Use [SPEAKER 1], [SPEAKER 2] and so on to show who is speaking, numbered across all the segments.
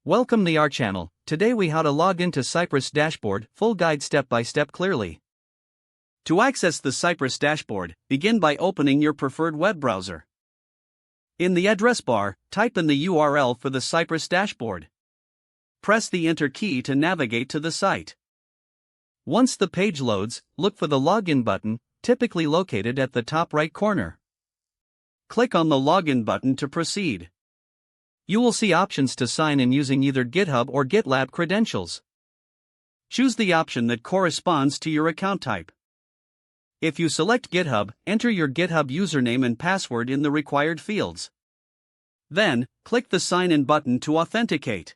[SPEAKER 1] Welcome to our channel. Today we how to log into Cypress dashboard, full guide step by step clearly. To access the Cypress dashboard, begin by opening your preferred web browser. In the address bar, type in the URL for the Cypress dashboard. Press the Enter key to navigate to the site. Once the page loads, look for the Login button, typically located at the top right corner. Click on the Login button to proceed. You will see options to sign in using either GitHub or GitLab credentials. Choose the option that corresponds to your account type. If you select GitHub, enter your GitHub username and password in the required fields. Then, click the Sign In button to authenticate.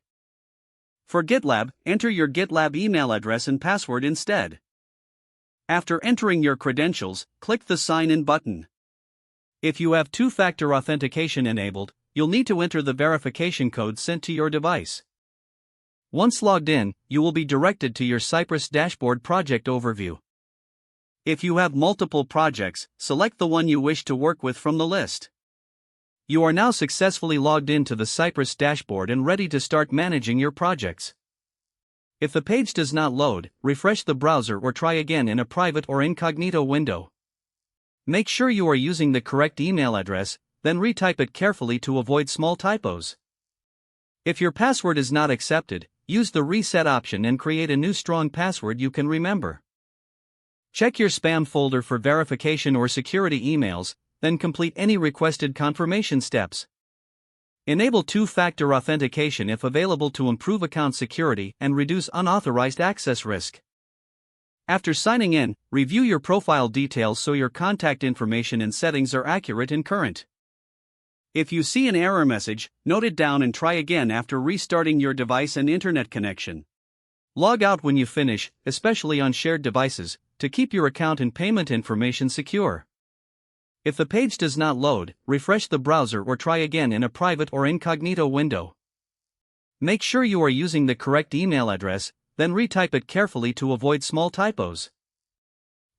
[SPEAKER 1] For GitLab, enter your GitLab email address and password instead. After entering your credentials, click the Sign In button. If you have two-factor authentication enabled, you'll need to enter the verification code sent to your device. Once logged in, you will be directed to your Cypress dashboard project overview. If you have multiple projects, select the one you wish to work with from the list. You are now successfully logged into the Cypress dashboard and ready to start managing your projects. If the page does not load, refresh the browser or try again in a private or incognito window. Make sure you are using the correct email address, then retype it carefully to avoid small typos. If your password is not accepted, use the reset option and create a new strong password you can remember. Check your spam folder for verification or security emails, then complete any requested confirmation steps. Enable two-factor authentication if available to improve account security and reduce unauthorized access risk. After signing in, review your profile details so your contact information and settings are accurate and current. If you see an error message, note it down and try again after restarting your device and internet connection. Log out when you finish, especially on shared devices, to keep your account and payment information secure. If the page does not load, refresh the browser or try again in a private or incognito window. Make sure you are using the correct email address, then retype it carefully to avoid small typos.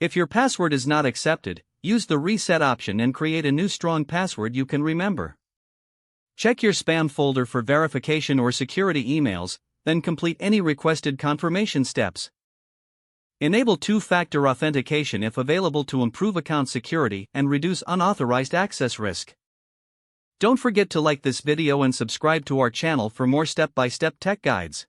[SPEAKER 1] If your password is not accepted, use the reset option and create a new strong password you can remember. Check your spam folder for verification or security emails, then complete any requested confirmation steps. Enable two-factor authentication if available to improve account security and reduce unauthorized access risk. Don't forget to like this video and subscribe to our channel for more step-by-step tech guides.